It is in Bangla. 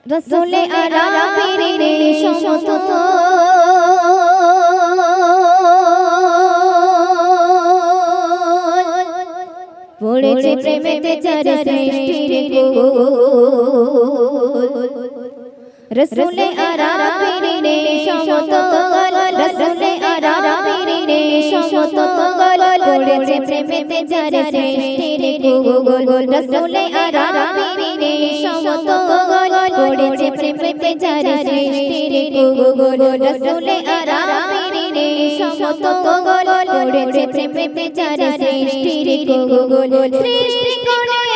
রসুলে আরামের সমত পড়েছে প্রেমেতে যার সৃষ্টির রসুলে আরামের সমত রসুলে আরামের সমত পড়েছে প্রেমেতে যার সৃষ্টির রসুলে আরামের সমত পড়েছে প্রেমেতে যার সৃষ্টির রসুলে আরামের সমত পড়েছে প্রেমেতে যার সৃষ্টির সৃষ্টি করে